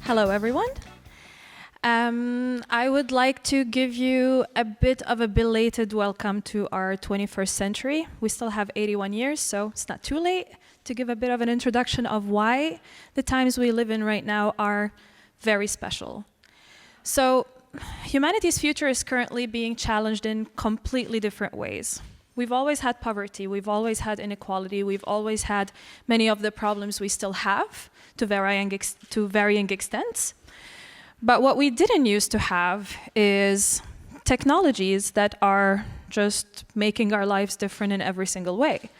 Hello, everyone. I would like to give you a bit of a belated welcome to our 21st century. We still have 81 years, so it's not too late to give a bit of an introduction of why the times we live in right now are very special. So, humanity's future is currently being challenged in completely different ways. We've always had poverty, we've always had inequality, we've always had many of the problems we still have to varying extents. But what we didn't used to have is technologies that are just making our lives different in every single way.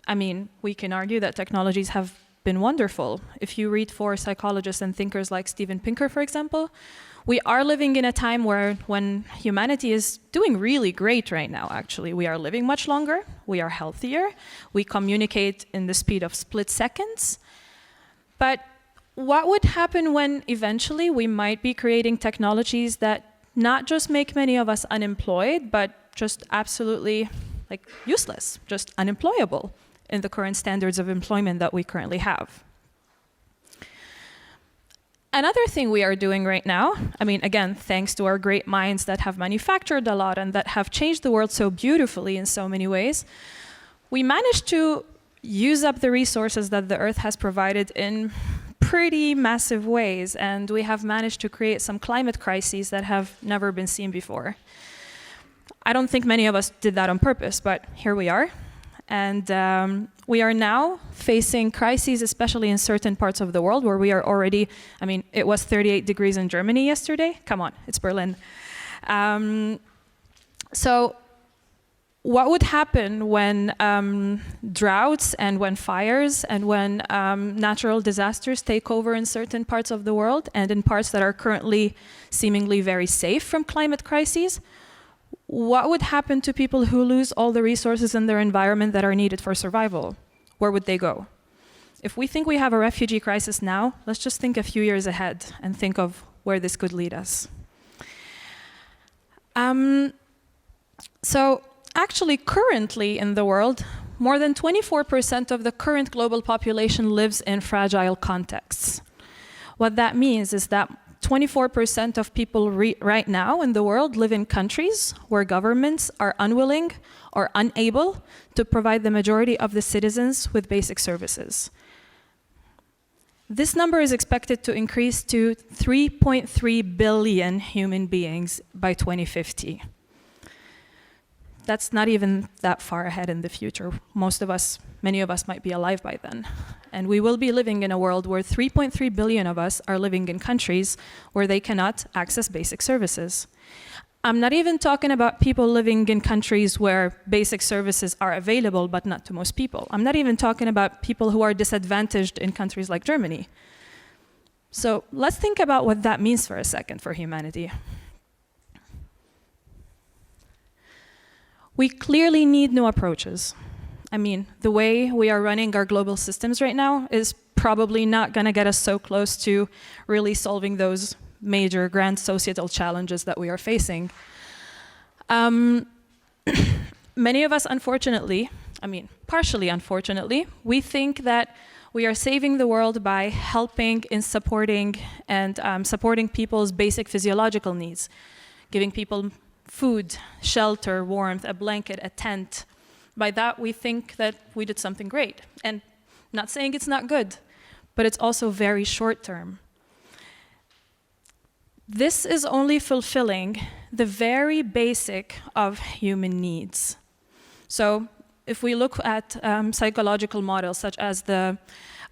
I mean, we can argue that technologies have been wonderful. If you read for psychologists and thinkers like Steven Pinker, for example, we are living in a time when humanity is doing really great right now, actually. We are living much longer, we are healthier, we communicate in the speed of split seconds. But what would happen when eventually we might be creating technologies that not just make many of us unemployed, but just absolutely useless, just unemployable in the current standards of employment that we currently have? Another thing we are doing right now, I mean, again, thanks to our great minds that have manufactured a lot and that have changed the world so beautifully in so many ways, we managed to use up the resources that the Earth has provided in pretty massive ways, and we have managed to create some climate crises that have never been seen before. I don't think many of us did that on purpose, but here we are. And we are now facing crises, especially in certain parts of the world where we are already, I mean, it was 38 degrees in Germany yesterday. Come on, it's Berlin. So what would happen when droughts and when fires and when natural disasters take over in certain parts of the world and in parts that are currently seemingly very safe from climate crises? What would happen to people who lose all the resources in their environment that are needed for survival? Where would they go? If we think we have a refugee crisis now, let's just think a few years ahead and think of where this could lead us. So actually, currently in the world, more than 24% of the current global population lives in fragile contexts. What that means is that 24% of people right now in the world live in countries where governments are unwilling or unable to provide the majority of the citizens with basic services. This number is expected to increase to 3.3 billion human beings by 2050. That's not even that far ahead in the future. Many of us might be alive by then. And we will be living in a world where 3.3 billion of us are living in countries where they cannot access basic services. I'm not even talking about people living in countries where basic services are available, but not to most people. I'm not even talking about people who are disadvantaged in countries like Germany. So let's think about what that means for a second for humanity. We clearly need new approaches. I mean, the way we are running our global systems right now is probably not going to get us so close to really solving those major grand societal challenges that we are facing. Many of us, unfortunately, I mean, partially unfortunately, we think that we are saving the world by helping in supporting people's basic physiological needs, giving people food, shelter, warmth, a blanket, a tent. By that, we think that we did something great. And not saying it's not good, but it's also very short term. This is only fulfilling the very basic of human needs. So if we look at psychological models such as the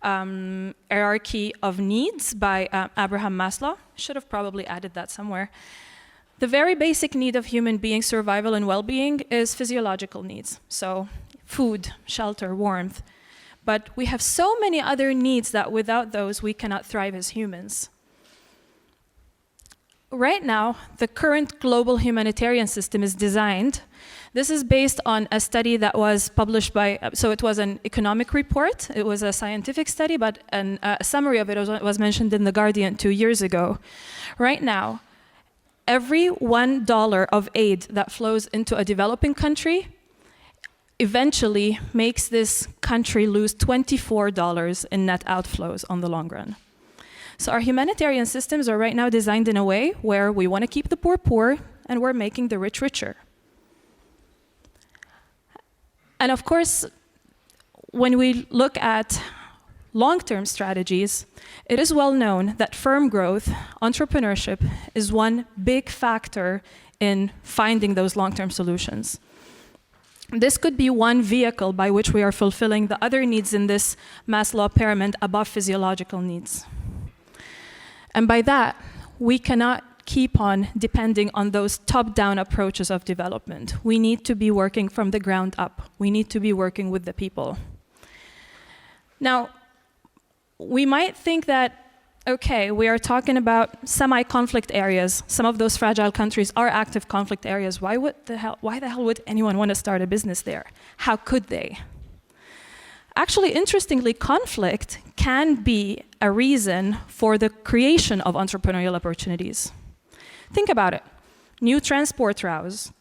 hierarchy of needs by Abraham Maslow, should have probably added that somewhere. The very basic need of human being survival and well-being is physiological needs. So food, shelter, warmth. But we have so many other needs that without those we cannot thrive as humans. Right now, the current global humanitarian system is designed. This is based on a study that was published so it was an economic report. It was a scientific study, but a summary of it was mentioned in The Guardian 2 years ago. Right now, every $1 of aid that flows into a developing country eventually makes this country lose $24 in net outflows on the long run. So our humanitarian systems are right now designed in a way where we want to keep the poor poor and we're making the rich richer. And of course, when we look at long-term strategies, it is well known that firm growth, entrepreneurship, is one big factor in finding those long-term solutions. This could be one vehicle by which we are fulfilling the other needs in this Maslow pyramid above physiological needs. And by that, we cannot keep on depending on those top-down approaches of development. We need to be working from the ground up. We need to be working with the people. Now, we might think that, okay, we are talking about semi-conflict areas. Some of those fragile countries are active conflict areas. Why the hell would anyone want to start a business there? How could they? Actually, interestingly, conflict can be a reason for the creation of entrepreneurial opportunities. Think about it. New transport routes,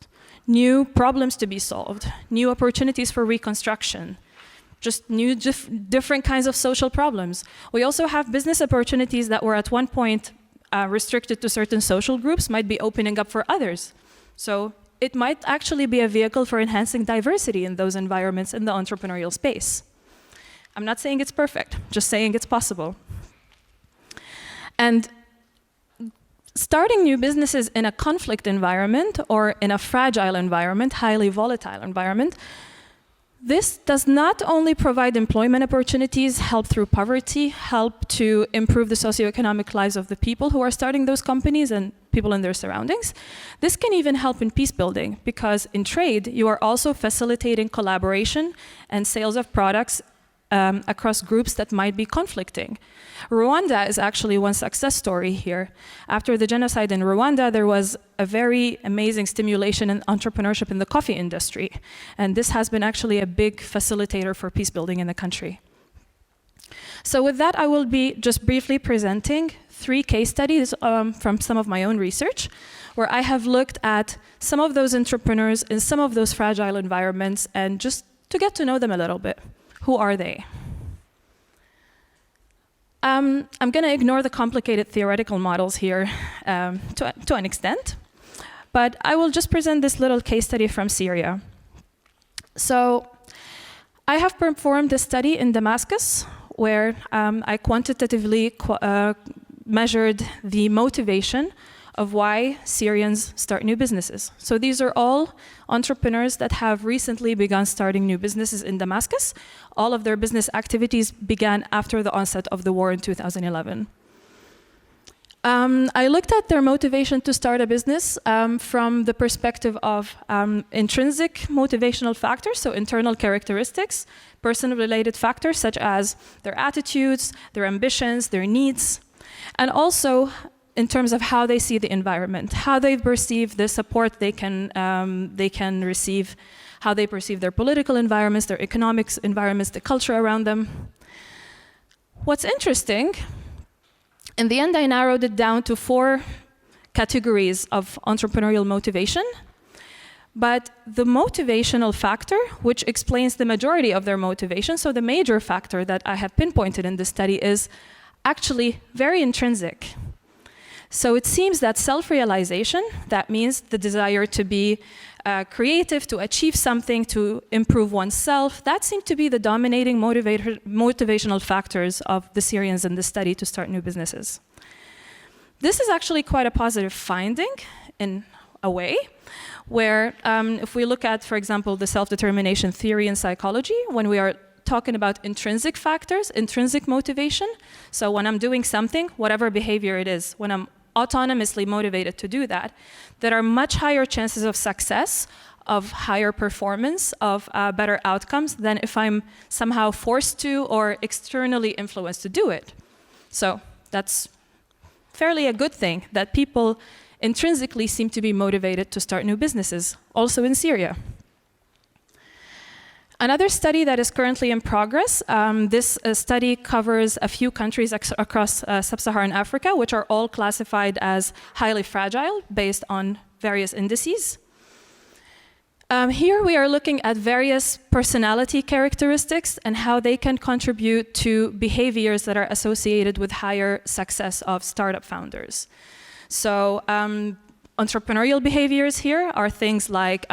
new problems to be solved, new opportunities for reconstruction, just new different kinds of social problems. We also have business opportunities that were at one point restricted to certain social groups might be opening up for others. So it might actually be a vehicle for enhancing diversity in those environments in the entrepreneurial space. I'm not saying it's perfect, just saying it's possible. And starting new businesses in a conflict environment or in a fragile environment, highly volatile environment, this does not only provide employment opportunities, help through poverty, help to improve the socioeconomic lives of the people who are starting those companies and people in their surroundings. This can even help in peace building, because in trade, you are also facilitating collaboration and sales of products across groups that might be conflicting. Rwanda is actually one success story here. After the genocide in Rwanda, there was a very amazing stimulation in entrepreneurship in the coffee industry. And this has been actually a big facilitator for peace building in the country. So with that, I will be just briefly presenting 3 case studies from some of my own research, where I have looked at some of those entrepreneurs in some of those fragile environments and just to get to know them a little bit. Who are they? I'm going to ignore the complicated theoretical models here to an extent, but I will just present this little case study from Syria. So I have performed a study in Damascus where I quantitatively measured the motivation of why Syrians start new businesses. So these are all entrepreneurs that have recently begun starting new businesses in Damascus. All of their business activities began after the onset of the war in 2011. I looked at their motivation to start a business from the perspective of intrinsic motivational factors, so internal characteristics, person-related factors such as their attitudes, their ambitions, their needs, and also in terms of how they see the environment, how they perceive the support they can receive, how they perceive their political environments, their economic environments, the culture around them. What's interesting, in the end I narrowed it down to 4 categories of entrepreneurial motivation, but the motivational factor, which explains the majority of their motivation, so the major factor that I have pinpointed in this study is actually very intrinsic. So it seems that self-realization, that means the desire to be creative, to achieve something, to improve oneself, that seemed to be the dominating motivational factors of the Syrians in the study to start new businesses. This is actually quite a positive finding in a way, where if we look at, for example, the self-determination theory in psychology, when we are talking about intrinsic factors, intrinsic motivation, so when I'm doing something, whatever behavior it is, when I'm autonomously motivated to do that, there are much higher chances of success, of higher performance, of better outcomes than if I'm somehow forced to or externally influenced to do it. So that's fairly a good thing, that people intrinsically seem to be motivated to start new businesses, also in Syria. Another study that is currently in progress, this study covers a few countries across sub-Saharan Africa, which are all classified as highly fragile based on various indices. Here we are looking at various personality characteristics and how they can contribute to behaviors that are associated with higher success of startup founders. So entrepreneurial behaviors here are things like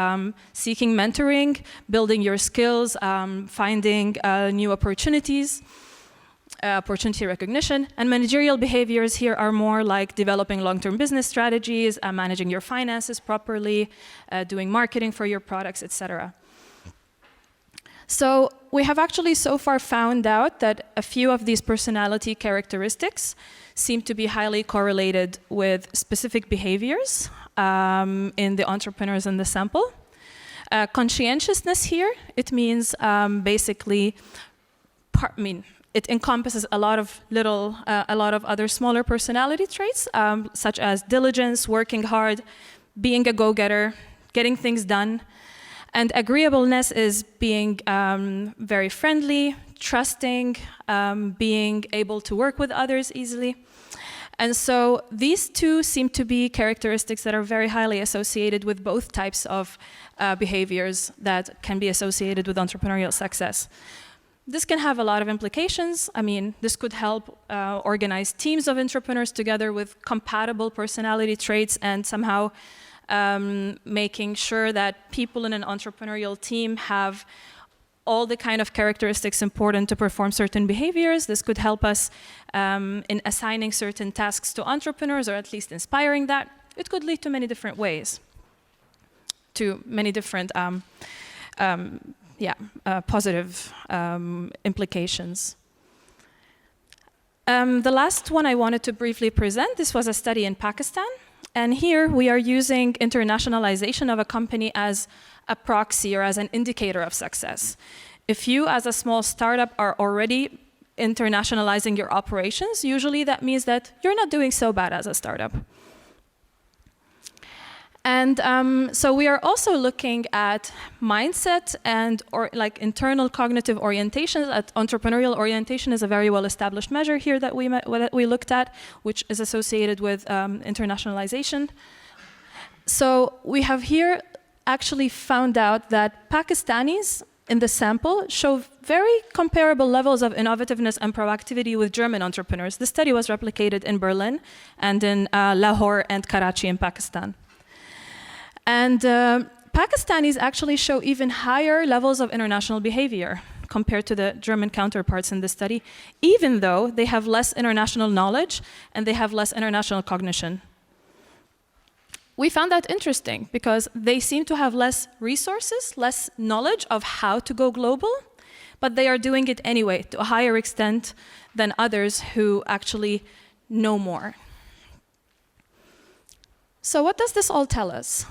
seeking mentoring, building your skills, finding new opportunities, opportunity recognition, and managerial behaviors here are more like developing long-term business strategies, managing your finances properly, doing marketing for your products, etc. So we have actually so far found out that a few of these personality characteristics seem to be highly correlated with specific behaviors in the entrepreneurs in the sample. Conscientiousness here, it means basically, it encompasses a lot of other smaller personality traits, such as diligence, working hard, being a go-getter, getting things done. And agreeableness is being very friendly, trusting, being able to work with others easily. And so these two seem to be characteristics that are very highly associated with both types of behaviors that can be associated with entrepreneurial success. This can have a lot of implications. I mean, this could help organize teams of entrepreneurs together with compatible personality traits and somehow making sure that people in an entrepreneurial team have all the kind of characteristics important to perform certain behaviors. This could help us in assigning certain tasks to entrepreneurs, or at least inspiring that. It could lead to many different ways, to many different positive implications. The last one I wanted to briefly present, this was a study in Pakistan. And here we are using internationalization of a company as a proxy or as an indicator of success. If you, as a small startup, are already internationalizing your operations, usually that means that you're not doing so bad as a startup. And so we are also looking at mindset and like internal cognitive orientations. Entrepreneurial orientation is a very well-established measure here that we looked at, which is associated with internationalization. So we have here actually found out that Pakistanis in the sample show very comparable levels of innovativeness and proactivity with German entrepreneurs. The study was replicated in Berlin and in Lahore and Karachi in Pakistan. And Pakistanis actually show even higher levels of international behavior compared to the German counterparts in the study, even though they have less international knowledge and they have less international cognition. We found that interesting because they seem to have less resources, less knowledge of how to go global, but they are doing it anyway to a higher extent than others who actually know more. So what does this all tell us?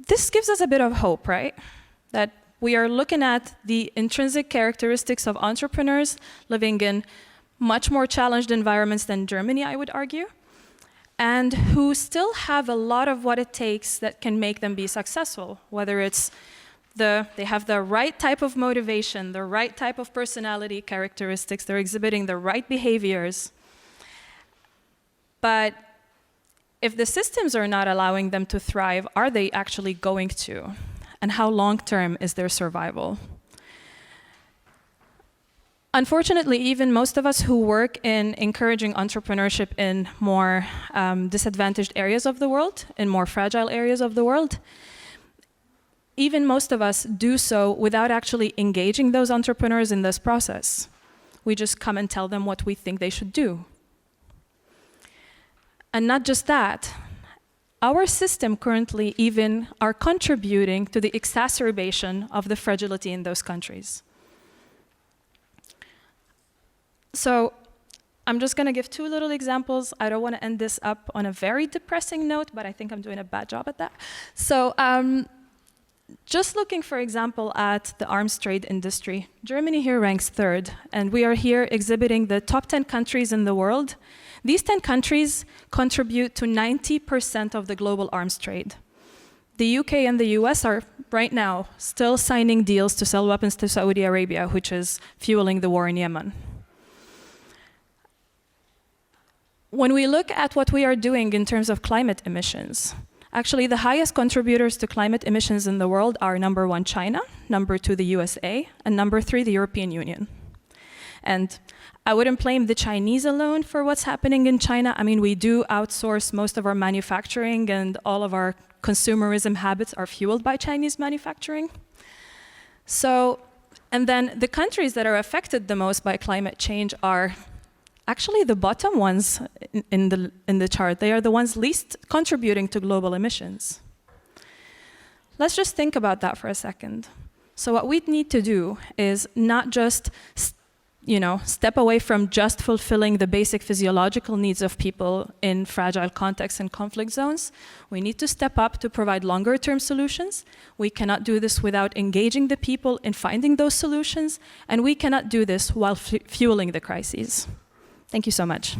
This gives us a bit of hope, right? That we are looking at the intrinsic characteristics of entrepreneurs living in much more challenged environments than Germany, I would argue, and who still have a lot of what it takes that can make them be successful, whether it's they have the right type of motivation, the right type of personality characteristics, they're exhibiting the right behaviors. But if the systems are not allowing them to thrive, are they actually going to? And how long-term is their survival? Unfortunately, even most of us who work in encouraging entrepreneurship in more disadvantaged areas of the world, in more fragile areas of the world, even most of us do so without actually engaging those entrepreneurs in this process. We just come and tell them what we think they should do. And not just that, our system currently even are contributing to the exacerbation of the fragility in those countries. So I'm just going to give two little examples. I don't want to end this up on a very depressing note, but I think I'm doing a bad job at that. So just looking, for example, at the arms trade industry, Germany here ranks third, and we are here exhibiting the top 10 countries in the world. These 10 countries contribute to 90% of the global arms trade. The UK and the US are, right now, still signing deals to sell weapons to Saudi Arabia, which is fueling the war in Yemen. when we look at what we are doing in terms of climate emissions, actually the highest contributors to climate emissions in the world are number 1, China, number 2, the USA, and number 3, the European Union. And I wouldn't blame the Chinese alone for what's happening in China. I mean, we do outsource most of our manufacturing, and all of our consumerism habits are fueled by Chinese manufacturing. So, and then the countries that are affected the most by climate change are actually the bottom ones in the chart. They are the ones least contributing to global emissions. Let's just think about that for a second. So what we need to do is not just step away from just fulfilling the basic physiological needs of people in fragile contexts and conflict zones. We need to step up to provide longer-term solutions. We cannot do this without engaging the people in finding those solutions, and we cannot do this while fueling the crises. Thank you so much.